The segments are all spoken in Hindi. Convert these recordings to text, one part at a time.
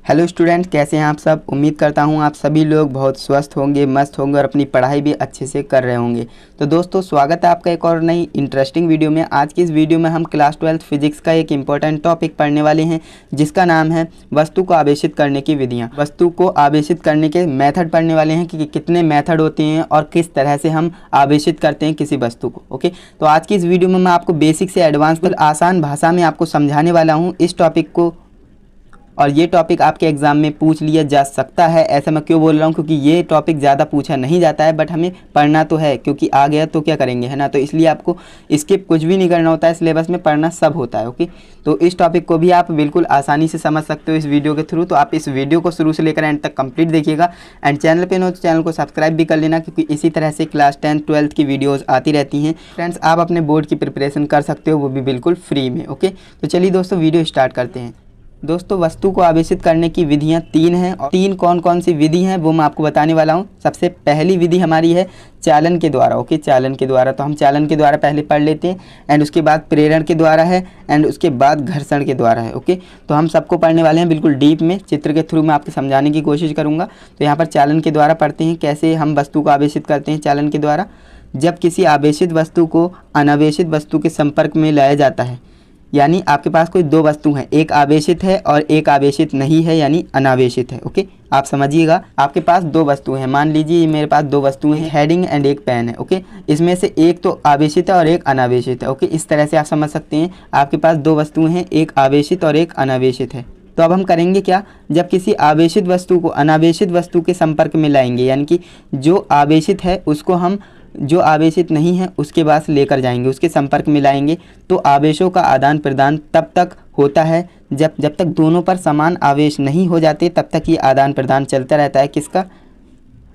हेलो स्टूडेंट, कैसे हैं आप सब। उम्मीद करता हूं आप सभी लोग बहुत स्वस्थ होंगे, मस्त होंगे और अपनी पढ़ाई भी अच्छे से कर रहे होंगे। तो दोस्तों, स्वागत है आपका एक और नई इंटरेस्टिंग वीडियो में। आज की इस वीडियो में हम क्लास 12 फिजिक्स का एक इम्पॉर्टेंट टॉपिक पढ़ने वाले हैं, जिसका नाम है वस्तु को आवेशित करने की विधियाँ। वस्तु को आवेशित करने के मेथड पढ़ने वाले हैं कि कितने मेथड होते हैं और किस तरह से हम आवेशित करते हैं किसी वस्तु को। ओके, तो आज की इस वीडियो में मैं आपको बेसिक से एडवांस तक आसान भाषा में आपको समझाने वाला हूँ इस टॉपिक को। और ये टॉपिक आपके एग्ज़ाम में पूछ लिया जा सकता है। ऐसा मैं क्यों बोल रहा हूँ, क्योंकि ये टॉपिक ज़्यादा पूछा नहीं जाता है, बट हमें पढ़ना तो है, क्योंकि आ गया तो क्या करेंगे, है ना। तो इसलिए आपको स्किप कुछ भी नहीं करना होता है, सिलेबस में पढ़ना सब होता है। ओके, तो इस टॉपिक को भी आप बिल्कुल आसानी से समझ सकते हो इस वीडियो के थ्रू। तो आप इस वीडियो को शुरू से लेकर एंड तक कंप्लीट देखिएगा। एंड चैनल पर हो तो चैनल को सब्सक्राइब भी कर लेना, क्योंकि इसी तरह से क्लास 10 12 की वीडियोज़ आती रहती हैं। फ्रेंड्स, आप अपने बोर्ड की प्रिपरेशन कर सकते हो, वो भी बिल्कुल फ्री में। ओके, तो चलिए दोस्तों, वीडियो स्टार्ट करते हैं। दोस्तों, वस्तु को आवेशित करने की विधियां 3 हैं, और 3 कौन कौन सी विधि हैं वो मैं आपको बताने वाला हूं। सबसे पहली विधि हमारी है चालन के द्वारा। ओके, चालन के द्वारा, तो हम चालन के द्वारा पहले पढ़ लेते हैं। एंड उसके बाद प्रेरण के द्वारा है, एंड उसके बाद घर्षण के द्वारा है। ओके, तो हम सबको पढ़ने वाले हैं बिल्कुल डीप में, चित्र के थ्रू मैं आपको समझाने की कोशिश करूँगा। तो यहाँ पर चालन के द्वारा पढ़ते हैं, कैसे हम वस्तु को आवेशित करते हैं चालन के द्वारा। जब किसी आवेशित वस्तु को अनावेशित वस्तु के संपर्क में लाया जाता है, यानी आपके पास कोई 2 वस्तु हैं, एक आवेशित है और एक आवेशित नहीं है, यानी अनावेशित है। ओके, आप समझिएगा, आपके पास 2 वस्तुएं हैं। मान लीजिए मेरे पास 2 वस्तुएं हैं, हेडिंग एंड एक पेन है। ओके, इसमें से एक तो आवेशित है और एक अनावेशित है। ओके, इस तरह से आप समझ सकते हैं आपके पास 2 वस्तुएं हैं, एक आवेशित और एक अनावेशित है। तो अब हम करेंगे क्या, जब किसी आवेशित वस्तु को अनावेशित वस्तु के संपर्क में लाएंगे, यानी कि जो आवेशित है उसको हम जो आवेशित नहीं है उसके पास लेकर जाएंगे, उसके संपर्क में लाएंगे। तो आवेशों का आदान प्रदान तब तक होता है जब तक दोनों पर समान आवेश नहीं हो जाते, तब तक ये आदान प्रदान चलता रहता है। किसका?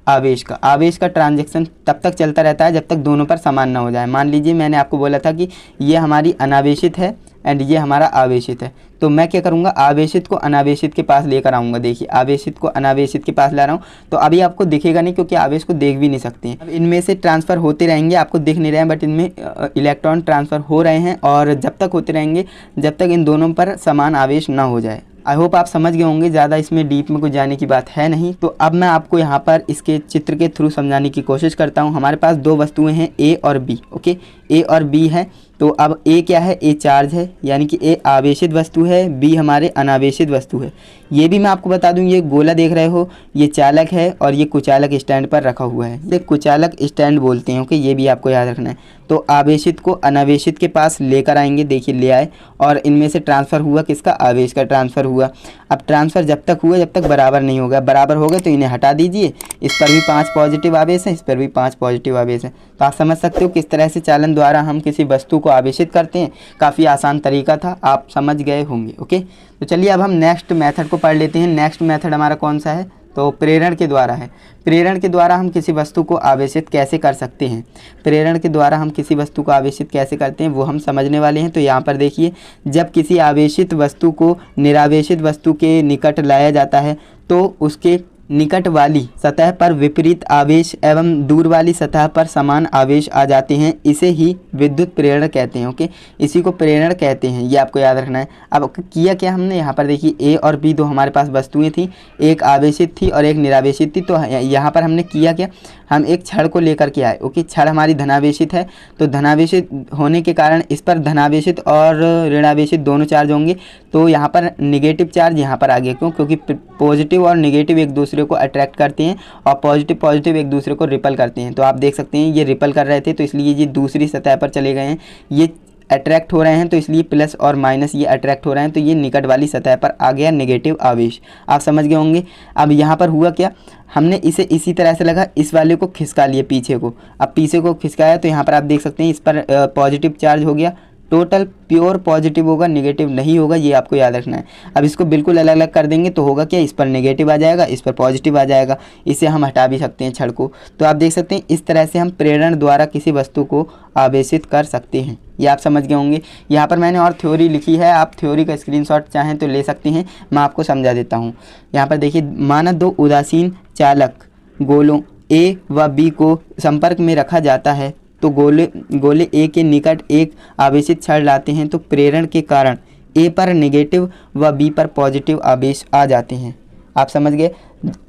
आवेश का ट्रांजैक्शन तब तक चलता रहता है जब तक दोनों पर समान ना हो जाए। मान लीजिए मैंने आपको बोला था कि ये हमारी अनावेशित है एंड ये हमारा आवेशित है, तो मैं क्या करूँगा, आवेशित को अनावेशित के पास लेकर आऊँगा। देखिए, आवेशित को अनावेशित के पास ला रहा हूँ, तो अभी आपको दिखेगा नहीं क्योंकि आवेश को देख भी नहीं सकते हैं। अब इनमें से ट्रांसफ़र होते रहेंगे, आपको दिख नहीं रहे हैं, बट इनमें इलेक्ट्रॉन ट्रांसफ़र हो रहे हैं, और जब तक होते रहेंगे जब तक इन दोनों पर समान आवेश ना हो जाए। आई होप आप समझ गए होंगे, ज़्यादा इसमें डीप में कुछ जाने की बात है नहीं। तो अब मैं आपको यहाँ पर इसके चित्र के थ्रू समझाने की कोशिश करता हूँ। हमारे पास 2 वस्तुएं हैं, ए और बी। ओके, ए और बी है। तो अब ए क्या है, ए चार्ज है, यानी कि ए आवेशित वस्तु है, बी हमारे अनावेशित वस्तु है। ये भी मैं आपको बता दूं, ये गोला देख रहे हो, ये चालक है और ये कुचालक स्टैंड पर रखा हुआ है, ये कुचालक स्टैंड बोलते हैं। ओके, ये भी आपको याद रखना है। तो आवेशित को अनावेशित के पास लेकर आएंगे, देखिए ले आए, और इनमें से ट्रांसफ़र हुआ, किसका? आवेश का ट्रांसफ़र हुआ। अब ट्रांसफ़र जब तक हुआ जब तक बराबर नहीं होगा, बराबर हो गए तो इन्हें हटा दीजिए। इस पर भी 5 पॉजिटिव आवेश है, इस पर भी 5 पॉजिटिव आवेश है। तो आप समझ सकते हो किस तरह से चालन द्वारा हम किसी वस्तु को आवेशित करते हैं। काफ़ी आसान तरीका था, आप समझ गए होंगे। ओके, तो चलिए अब हम नेक्स्ट मेथड को पढ़ लेते हैं। नेक्स्ट मेथड हमारा कौन सा है, तो प्रेरण के द्वारा है। प्रेरण के द्वारा हम किसी वस्तु को आवेशित कैसे कर सकते हैं, प्रेरण के द्वारा हम किसी वस्तु को आवेशित कैसे करते हैं वो हम समझने वाले हैं। तो यहाँ पर देखिए, जब किसी आवेशित वस्तु को निरावेशित वस्तु के निकट लाया जाता है, तो उसके निकट वाली सतह पर विपरीत आवेश एवं दूर वाली सतह पर समान आवेश आ जाते हैं। इसे ही विद्युत प्रेरण कहते हैं। ओके, इसी को प्रेरण कहते हैं, ये आपको याद रखना है। अब किया क्या हमने, यहाँ पर देखिए ए और बी 2 हमारे पास वस्तुएं थी, एक आवेशित थी और एक निरावेशित थी। तो यहाँ पर हमने किया क्या, हम एक छड़ को लेकर के आए। ओके, छड़ हमारी धनावेशित है, तो धनावेशित होने के कारण इस पर धनावेशित और ऋणावेशित दोनों चार्ज होंगे। तो यहाँ पर निगेटिव चार्ज यहाँ पर आ गया, क्योंकि पॉजिटिव और निगेटिव एक दूसरे को अट्रैक्ट करते हैं और पॉजिटिव एक दूसरे को रिपल करते हैं। तो आप देख सकते हैं ये रिपल कर रहे थे, तो इसलिए ये दूसरी सतह पर चले गए हैं। ये अट्रैक्ट हो रहे हैं, तो इसलिए प्लस और माइनस ये अट्रैक्ट हो रहे हैं, तो ये निकट वाली सतह पर आ गया नेगेटिव आवेश। आप समझ गए होंगे। अब यहाँ पर हुआ क्या, हमने इसे इसी तरह से लगा, इस वाले को खिसका लिए पीछे को। अब पीछे को खिसकाया तो यहाँ पर आप देख सकते हैं इस पर पॉजिटिव चार्ज हो गया। टोटल प्योर पॉजिटिव होगा, नेगेटिव नहीं होगा, ये आपको याद रखना है। अब इसको बिल्कुल अलग अलग कर देंगे तो होगा क्या, इस पर नेगेटिव आ जाएगा, इस पर पॉजिटिव आ जाएगा। इसे हम हटा भी सकते हैं छड़ को। तो आप देख सकते हैं इस तरह से हम प्रेरण द्वारा किसी वस्तु को आवेशित कर सकते हैं। ये आप समझ गए होंगे। यहाँ पर मैंने और थ्योरी लिखी है, आप थ्योरी का स्क्रीनशॉट चाहें तो ले सकते हैं, मैं आपको समझा देता हूँ। यहाँ पर देखिए, माना 2 उदासीन चालक गोलों ए व बी को संपर्क में रखा जाता है, तो गोले ए के निकट एक आवेशित छड़ लाते हैं, तो प्रेरण के कारण ए पर नेगेटिव व बी पर पॉजिटिव आवेश आ जाते हैं। आप समझ गए।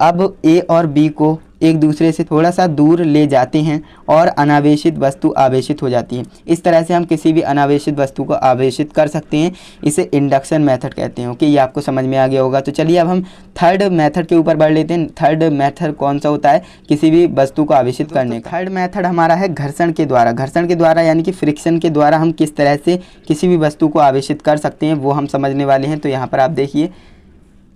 अब ए और बी को एक दूसरे से थोड़ा सा दूर ले जाते हैं और अनावेशित वस्तु आवेशित हो जाती है। इस तरह से हम किसी भी अनावेशित वस्तु को आवेशित कर सकते हैं। इसे इंडक्शन मेथड कहते हैं। ओके, ये आपको समझ में आ गया होगा। तो चलिए अब हम थर्ड मेथड के ऊपर बढ़ लेते हैं। थर्ड मेथड कौन सा होता है किसी भी वस्तु को आवेशित करने का? थर्ड मेथड हमारा है घर्षण के द्वारा। घर्षण के द्वारा यानी कि फ्रिक्शन के द्वारा हम किस तरह से किसी भी वस्तु को आवेशित कर सकते हैं वो हम समझने वाले हैं। तो यहाँ पर आप देखिए,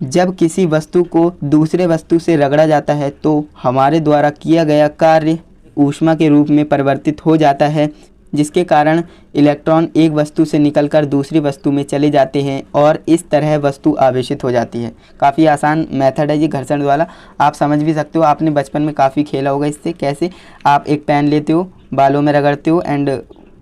जब किसी वस्तु को दूसरे वस्तु से रगड़ा जाता है तो हमारे द्वारा किया गया कार्य ऊष्मा के रूप में परिवर्तित हो जाता है, जिसके कारण इलेक्ट्रॉन एक वस्तु से निकलकर दूसरी वस्तु में चले जाते हैं और इस तरह वस्तु आवेशित हो जाती है। काफ़ी आसान मेथड है ये घर्षण वाला, आप समझ भी सकते हो। आपने बचपन में काफ़ी खेला होगा इससे। कैसे? आप एक पेन लेते हो, बालों में रगड़ते हो एंड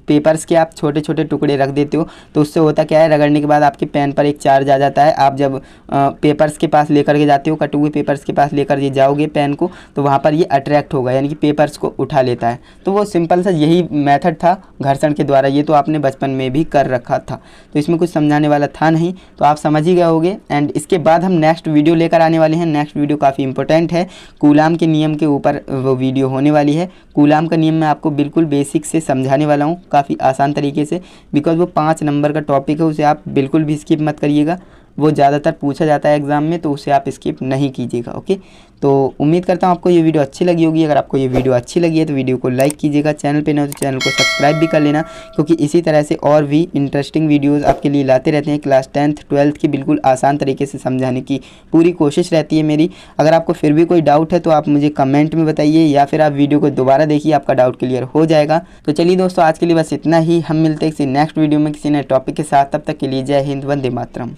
पेपर्स के आप छोटे छोटे टुकड़े रख देते हो, तो उससे होता क्या है, रगड़ने के बाद आपके पेन पर एक चार्ज आ जाता है। आप जब पेपर्स के पास लेकर के जाते हो, कटे हुए पेपर्स के पास लेकर के जाओगे पेन को, तो वहाँ पर ये अट्रैक्ट होगा यानी कि पेपर्स को उठा लेता है। तो वो सिंपल सा यही मेथड था घर्षण के द्वारा। ये तो आपने बचपन में भी कर रखा था, तो इसमें कुछ समझाने वाला था नहीं, तो आप समझ ही गए होंगे। एंड इसके बाद हम नेक्स्ट वीडियो लेकर आने वाले हैं। नेक्स्ट वीडियो काफ़ी इंपॉर्टेंट है, कूलाम के नियम के ऊपर वो वीडियो होने वाली है। कूलाम का नियम मैं आपको बिल्कुल बेसिक से समझाने वाला हूँ, काफ़ी आसान तरीके से, बिकॉज वो 5 नंबर का टॉपिक है। उसे आप बिल्कुल भी स्किप मत करिएगा, वो ज़्यादातर पूछा जाता है एग्जाम में, तो उसे आप स्किप नहीं कीजिएगा। ओके, तो उम्मीद करता हूँ आपको ये वीडियो अच्छी लगी होगी। अगर आपको ये वीडियो अच्छी लगी है तो वीडियो को लाइक कीजिएगा, चैनल पे न हो तो चैनल को सब्सक्राइब भी कर लेना, क्योंकि इसी तरह से और भी इंटरेस्टिंग वीडियोस आपके लिए लाते रहते हैं। क्लास 10th 12th की बिल्कुल आसान तरीके से समझाने की पूरी कोशिश रहती है मेरी। अगर आपको फिर भी कोई डाउट है तो आप मुझे कमेंट में बताइए, या फिर आप वीडियो को दोबारा देखिए, आपका डाउट क्लियर हो जाएगा। तो चलिए दोस्तों, आज के लिए बस इतना ही। हम मिलते हैं किसी नेक्स्ट वीडियो में किसी नए टॉपिक के साथ। तब तक के लिए जय हिंद, वंदे मातरम।